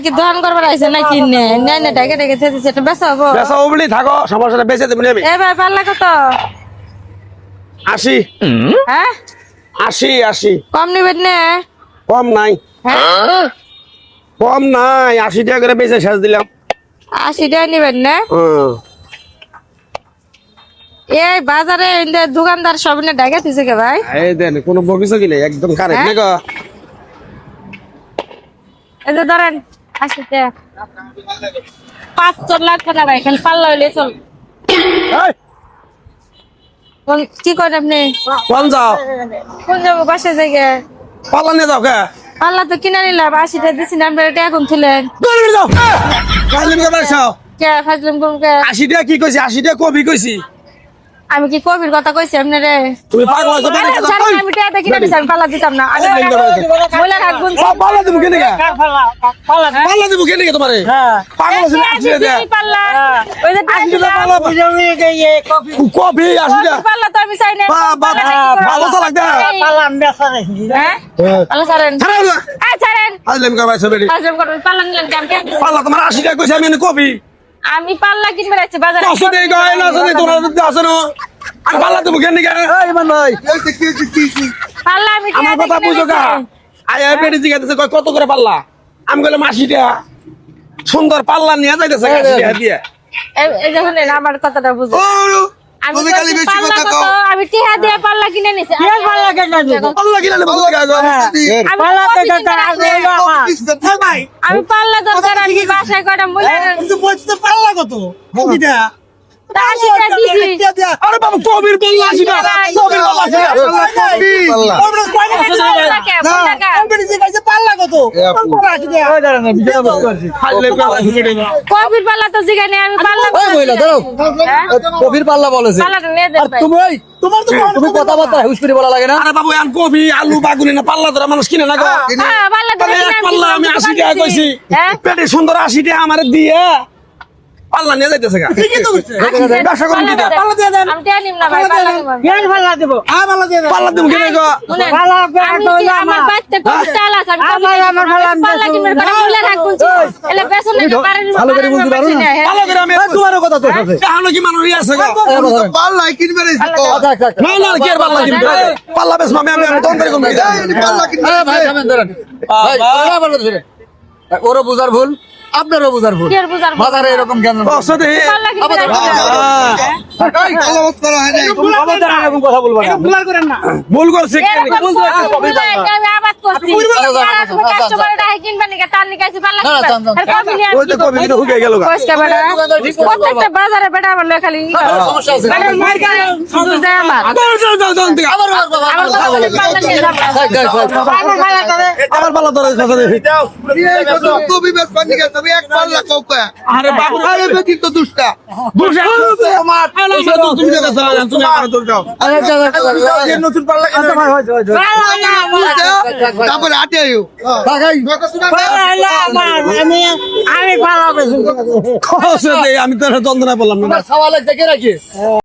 কি দোকান করবার আইছে না কিনে নাই না টাকা টাকা দিতেছে এটা বেচাবো বেচাবো বলি থাকো সমস্যাটা বেচে দেবো আমি এ ভাই পাল্লা কত 80 হ্যাঁ 80 কম নিবেন না কম নাই হ্যাঁ কম নাই 80 টাকা করে বেচে শেষ দিলাম 80 টাকা নিবেন না এই বাজারে ইন্দে দোকানদার সব নে ডাকা দিছে কে ভাই এই দেন কোনো বকিস কি নাই একদম কারেক্ট নাকি এই যে ধরেন 80 টাকা 5 লাখ টাকা ভাই খালি পাল্লা হইলে চল এই কি করেন আপনি কোন যাও কোন যাবো বাসা জায়গা পাল্লা নিয়ে যাও কে পাল্লা তো কিনা নিলাম 80 টাকা দিছি না আপনারা টাকা কম ছিলেন দৌড়ে যাও ফাজলিম কে বাড়াও কে ফাজলাম কম কে 80 টাকা কি কইছি 80 টাকা কবি কইছি আমি কি কবির কথা কইছি আপনারে তুমি পাগল হইছো আরে জানেন আমি টাকা কিনা দিছি পাল্লা দিতাম না আগে বলে রাখুন পাল্লা দেবো কেন কে পাল্লা দেবো কেন কে তোমারে পাগল হইছো 80 টাকা পাল্লা ওই যে 80 টাকা পাল্লা কবি 80 টাকা পাল্লা তো আমি চাই না ভালো তো লাগবে হ্যাঁ পাল্লা ছাড়েন ছাড়াও না এই ছাড়েন ফাজলিম কে বাড়াইছো বেডি ফাজলাম করুন পাল্লা নিলেন কেন পাল্লা তোমার 80 টাকা কইছি আমি এনে কবি আমি পাল্লা কিনবে যাচ্ছি বাজারে আসো দেই গায় না আসো দেই তোরা আসো না আর পাল্লা দেবো কেন কে এই ইমান ভাই পাল্লা আমি আমার কথা বুঝো গা আয় আয় বেডি জিগাইতেছে কয় কত করে পাল্লা আমি কইলাম 80 টাকা সুন্দর পাল্লা নিয়ে যাইতেছে 80 টাকা দিয়ে এই দেখুন আমার কথাটা বুঝো আমি খালি বেশি কথা কও আমি টিহা দিয়ে পাল্লা কিনে নিছি কি পাল্লা কিনে নিছি পাল্লা কিনে নেবো পাল্লা ভাই আমি পাল্লা দরকার আমি বাসায় কয়টা মুলা কিন্তু বলতে পারলা কত বুঝিটা টাকা দিছি আরে বাবা কবির পাল্লা 80 টাকা কবির পাল্লা পারলা কত কবির পাল্লা তো জিগানে আমি পাল্লা কবির পাল্লা বলেছে পাল্লাটা নিয়ে দেন ভাই তোমার তো তুমি কথাবার্তা হুশ করে বলা লাগে না আরে বাবু আন কবি আলু বাগুনি না পাল্লা ধরে মানুষ কিনে না গো হ্যাঁ পাল্লা তো এক পাল্লা আমি 80 টাকা কইছি হ্যাঁ পেটে সুন্দর 80 টাকা আমারে দিয়ে পাল্লা নিয়ে যাইতেছে গা ঠিকই তো কইছে ব্যবসা করুন কি পাল্লা দিয়ে দেন আমি টাকা নিম না ভাই পাল্লা নিব কেন পাল্লা দেব পাল্লা দিয়ে দেন পাল্লা দেবো কেন গো পাল্লা আমি আমার বাইতে কত চাল আছে আমি পাল্লা কিনবে করে মুলা রাখুন এলে পেছনে পারেন ভালো করে বুঝতে পারো না ভালো করে আমি তোমারও কথা তো আছে জানো কি মানুষ আছে গো পাল্লা কিনবে রে না না কি আর পাল্লা কিনবে পাল্লা বেশ আমি তন্ত্রে কোন পাল্লা কিনবে ভাই থামেন ধরেন ভাই আবার কথা ফিরে ওরও বুঝার ভুল আপনারও বুঝার ভুল কি আর বুঝার বাজারে এরকম কেন বসে দে পাল্লা কিনবে পাল্লা করা হয় না খবরদার এরকম কথা বলবো না বুলার করেন না ভুল করছে আমি আবাদ করছি কাস্টমার ডাই কিনবে নাকি তার নিকাছি পাল্লা না, কিনবে কবি নিয়ে ওই তো কবি তো হুকে গেল গা কইস্কা বেটা প্রত্যেকটা বাজারে বেটা বলে খালি সমস্যা আছে বেটা মার গায় শুধু দেয় আমার আবার আমার কথা বলে পাল্লা নিয়ে যাবে আমার পাল্লা করে আমার পাল্লা ধরে কথা দে কবি বেশ পানি গেছে তুমি এক পাল্লা কওকা আরে বাবু আরে বেটি তো দুষ্টা আমার তুমি তুমি আমার দৌড় দাও নতুন পাল্লা কিনবে তারপরে আটে আইও আমি পাল্লা বেশি আমি তো যন্ত্রণা বললাম না সওয়াল দেখে রাখি